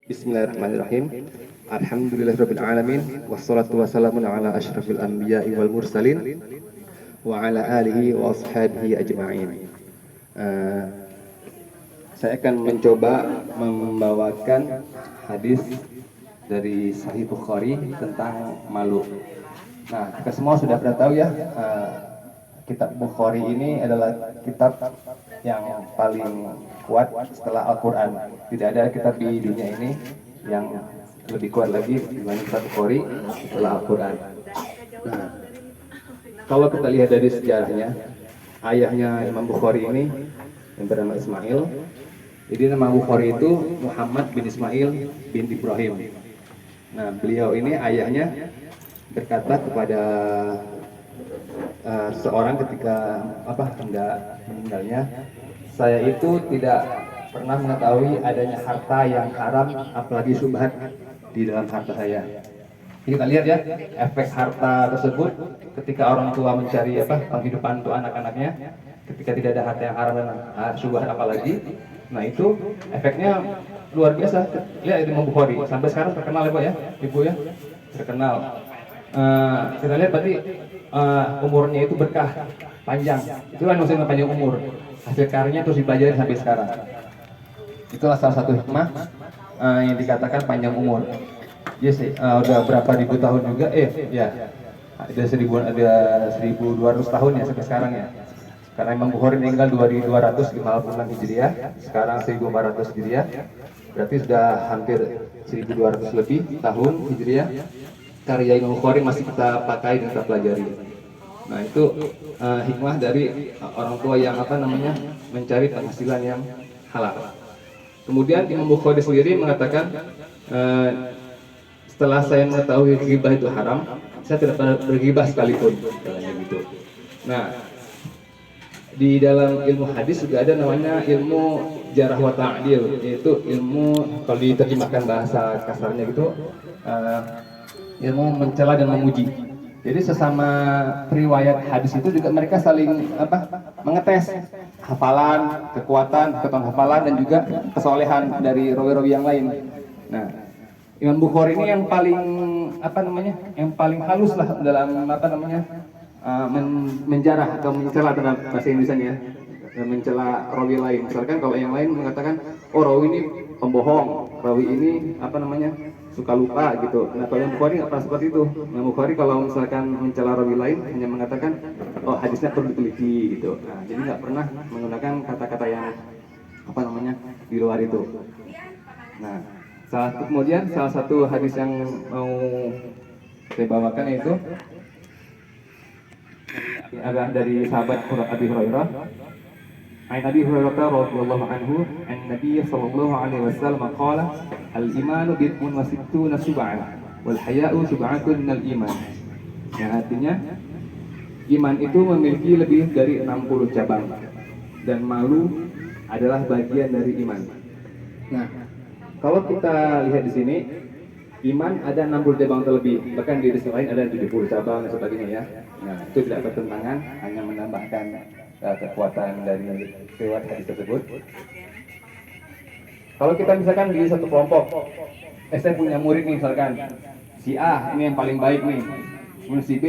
Bismillahirrahmanirrahim. Alhamdulillahirabbil alamin wassalatu wassalamu ala asyrafil anbiya'i wal mursalin wa ala alihi wa ashabihi ajma'in. Saya akan mencoba membawakan hadis dari Sahih Bukhari tentang malu. Nah, kita semua sudah pernah tahu ya, kitab Bukhari ini adalah kitab yang paling kuat setelah Al-Quran. Tidak ada kitab di dunia ini yang lebih kuat lagi dibanding kitab Bukhari setelah Al-Quran. Nah, kalau kita lihat dari sejarahnya, ayahnya Imam Bukhari ini yang bernama Ismail. Jadi nama Bukhari itu Muhammad bin Ismail bin Ibrahim. Nah, beliau ini ayahnya berkata kepada seorang ketika hendak meninggalnya, saya itu tidak pernah mengetahui adanya harta yang haram, apalagi syubhat di dalam harta saya. Jadi kita lihat ya, efek harta tersebut ketika orang tua mencari penghidupan untuk anak-anaknya, ketika tidak ada harta yang haram dan syubhat apalagi, nah itu efeknya luar biasa. Lihat Imam Bukhari sampai sekarang terkenal ya Pak ya, Ibu ya, terkenal. Kita lihat berarti umurnya itu berkah, panjang. Itulah maksudnya panjang umur. Hasil karyanya terus dipelajari sampai sekarang. Itulah salah satu hikmah yang dikatakan panjang umur. Yes, udah berapa ribu tahun juga, ya, ada 1200 tahun ya sampai sekarang ya. Karena Imam Bukhari meninggal 2256 Hijriah, sekarang 1400 Hijriah, berarti sudah hampir 1200 lebih tahun Hijriah. Karya Imam Bukhari masih kita pakai dan kita pelajari. Nah itu hikmah dari orang tua yang mencari penghasilan yang halal. Kemudian Imam Bukhari sendiri mengatakan, setelah saya mengetahui ghibah itu haram, saya tidak pernah berghibah sekalipun, katanya gitu. Nah, di dalam ilmu hadis juga ada namanya ilmu jarah wa ta'dil, yaitu ilmu, kalau diterjemahkan bahasa kasarnya gitu, ilmu mencela dan memuji. Jadi sesama periwayat hadis itu juga mereka saling mengetes hafalan, kekuatan hafalan dan juga kesolehan dari rawi-rawi yang lain. Nah, Imam Bukhari ini yang paling yang paling halus lah dalam menjarah atau mencela dalam bahasa Indonesia ya, mencela rawi lain. Misalkan kalau yang lain mengatakan, oh rawi ini pembohong, rawi ini suka lupa gitu. Nah kalau yang Bukhari nggak pernah seperti itu. Yang Bukhari kalau misalkan mencela rawi lain hanya mengatakan, oh hadisnya perlu diteliti gitu. Nah jadi nggak pernah menggunakan kata-kata yang di luar itu. Nah kemudian salah satu hadis yang mau saya bawakan yaitu adalah dari sahabat Abi Hurairah. An Abi Hurairah radhiyallahu anhu, an Nabi sallallahu alaihi wasallam qala, al-imanu bid'un wa sittuna sub'an wal haya'u sub'atun minal iman. Yang artinya iman itu memiliki lebih dari 60 cabang dan malu adalah bagian dari iman. Nah, kalau kita lihat di sini, iman ada 60 cabang terlebih, bahkan di hadis lain ada 70 cabang dan sebagainya ya. Nah, itu tidak bertentangan, hanya menambahkan kekuatan dari riwayat hadis tersebut. Kalau kita misalkan di satu kelompok, saya punya murid nih misalkan, si A ini yang paling baik nih, kemudian si B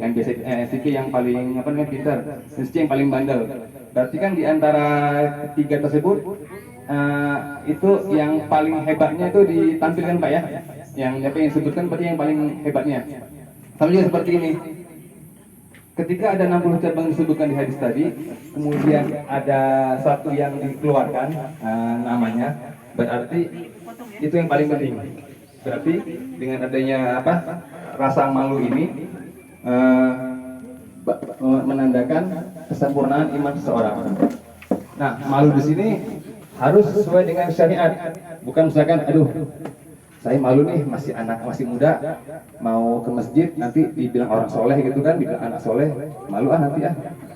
yang biasa, si B yang paling pintar, si C yang paling bandel. Berarti kan di antara ketiga tersebut itu yang paling hebatnya itu ditampilkan Pak ya, yang disebutkan berarti yang paling hebatnya. Sama juga seperti ini. Ketika ada 60 cabang disebutkan di hadis tadi, kemudian ada satu yang dikeluarkan namanya, berarti itu yang paling penting. Berarti dengan adanya rasa malu ini menandakan kesempurnaan iman seseorang. Nah, malu di sini harus sesuai dengan syariat, bukan misalkan saya malu nih, masih muda, mau ke masjid nanti dibilang orang soleh gitu kan, dibilang anak soleh, malu nanti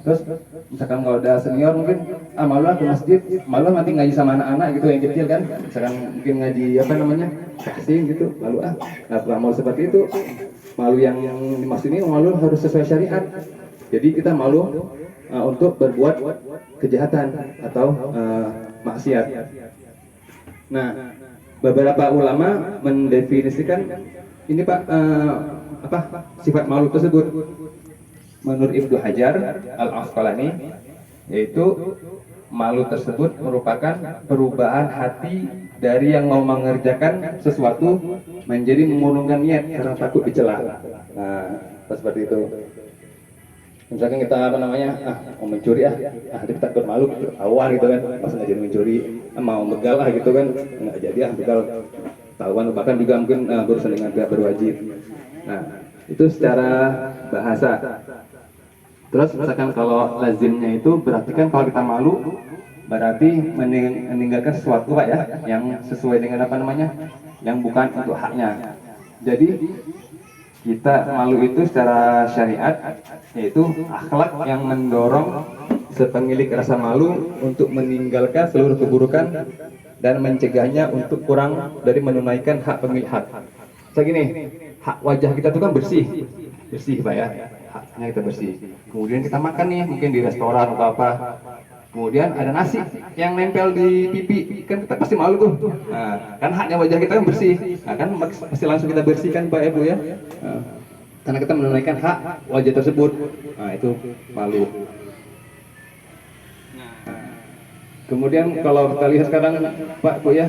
Terus misalkan kalau udah senior mungkin malu ke masjid, malu nanti ngaji sama anak-anak gitu yang kecil kan, misalkan mungkin ngaji tahsin gitu, malu Nah bukan malu seperti itu. Malu yang dimaksud ini malu harus sesuai syariat. Jadi kita malu untuk berbuat kejahatan atau maksiat. Nah, beberapa ulama mendefinisikan ini Pak, sifat malu tersebut. Menurut Ibnu Hajar Al-Asqalani, yaitu malu tersebut merupakan perubahan hati dari yang mau mengerjakan sesuatu menjadi mengurungkan niat karena takut dicela. Nah, seperti itu. Misalkan kita mau mencuri kita takut malu, ketahuan gitu kan, pas nggak jadi mencuri, mau begal gitu kan, nggak jadi begal, ketahuan, bahkan juga mungkin berurusan dengan pihak berwajib. Nah, itu secara bahasa. Terus misalkan kalau lazimnya itu berarti kan kalau kita malu berarti meninggalkan sesuatu Pak ya, yang sesuai dengan yang bukan untuk haknya. Jadi kita malu itu secara syariat yaitu akhlak yang mendorong sepemilik rasa malu untuk meninggalkan seluruh keburukan dan mencegahnya untuk kurang dari menunaikan hak pemilik hak. Segini, hak wajah kita itu kan bersih Pak ya, haknya kita bersih. Kemudian kita makan nih, mungkin di restoran atau apa. Kemudian ada nasi yang nempel di pipi, kan kita pasti malu tuh. Nah, kan haknya wajah kita kan bersih. Nah, kan pasti langsung kita bersihkan Pak Ibu ya. Nah, karena kita menunaikan hak wajah tersebut. Nah, itu malu. Nah, kemudian kalau kita lihat sekarang Pak Bu ya,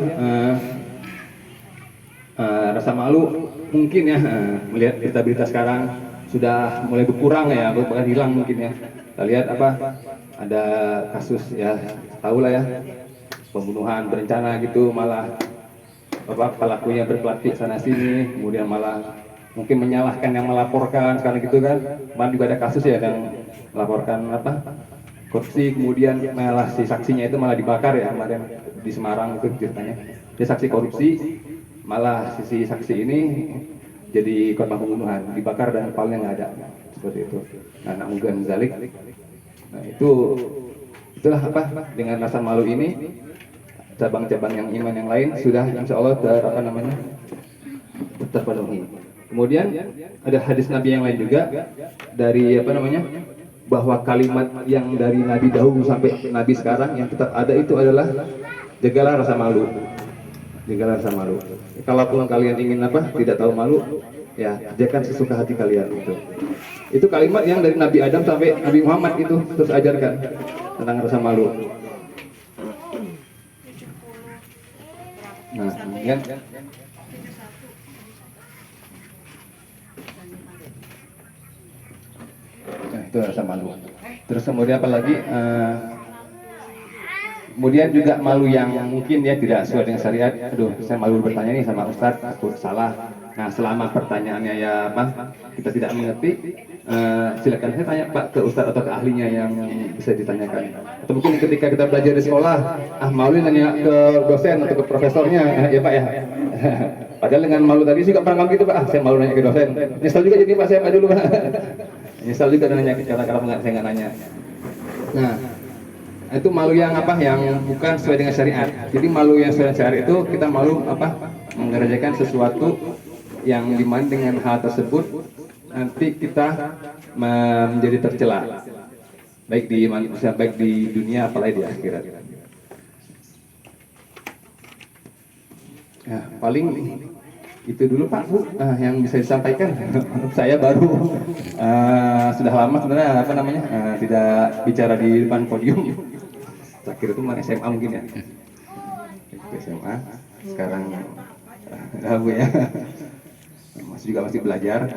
rasa malu mungkin ya, melihat berita-berita sekarang sudah mulai berkurang ya, bahkan hilang mungkin ya. Kita lihat ada kasus ya, tahu lah ya, pembunuhan berencana gitu, malah pelakunya berpelatih sana sini, kemudian malah mungkin menyalahkan yang melaporkan sekarang gitu kan. Kemarin juga ada kasus ya yang melaporkan korupsi, kemudian malah si saksinya itu malah dibakar ya kemarin di Semarang itu ceritanya. Dia saksi korupsi, malah si saksi ini jadi korban pembunuhan, dibakar dan kepalanya nggak ada, seperti itu. Nah, na'udzubillah zalik. Nah, itulah dengan rasa malu ini cabang-cabang yang iman yang lain sudah insya Allah terpenuhi. Kemudian ada hadis Nabi yang lain juga dari bahwa kalimat yang dari Nabi dahulu sampai Nabi sekarang yang tetap ada itu adalah jagalah rasa malu. Jagalah rasa malu. Kalaupun kalian ingin tidak tahu malu, ya kerjakan sesuka hati kalian itu. Itu kalimat yang dari Nabi Adam sampai Nabi Muhammad itu terus ajarkan tentang rasa malu. Nah, kemudian itu rasa malu. Terus kemudian apa lagi? Kemudian juga malu yang mungkin ya tidak sesuai dengan syariat. Aduh, saya malu bertanya nih sama Ustadz, takut salah. Nah, selama pertanyaannya ya kita tidak mengerti, silakan saya tanya Pak ke Ustadz atau ke ahlinya yang bisa ditanyakan. Atau mungkin ketika kita belajar di sekolah, malu nanya ke dosen atau ke profesornya, ya Pak ya. Padahal dengan malu tadi juga pernah gitu Pak, saya malu nanya ke dosen. Nyesal juga jadi Pak, saya Pak dulu Pak. Nyesal juga nanya karena saya nggak nanya. Nah, itu malu yang yang bukan sesuai dengan syariat. Jadi malu yang sesuai dengan syariat itu kita malu mengerjakan sesuatu yang dimana dengan hal tersebut nanti kita menjadi tercela, baik di manusia, baik di dunia, apalagi di akhirat. Nah, paling itu dulu Pak Bu yang bisa disampaikan. Saya baru sudah lama sebenarnya tidak bicara di depan podium. Terakhir itu SMA mungkin ya. SMA sekarang Bu ya. Masih belajar.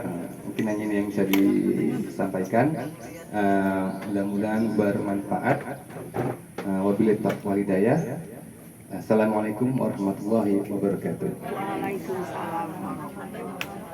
Mungkin hanya ini yang bisa disampaikan. Mudah-mudahan bermanfaat. Wabillahi taufiq wal hidayah. Assalamualaikum warahmatullahi wabarakatuh. Waalaikumsalam warahmatullahi wabarakatuh.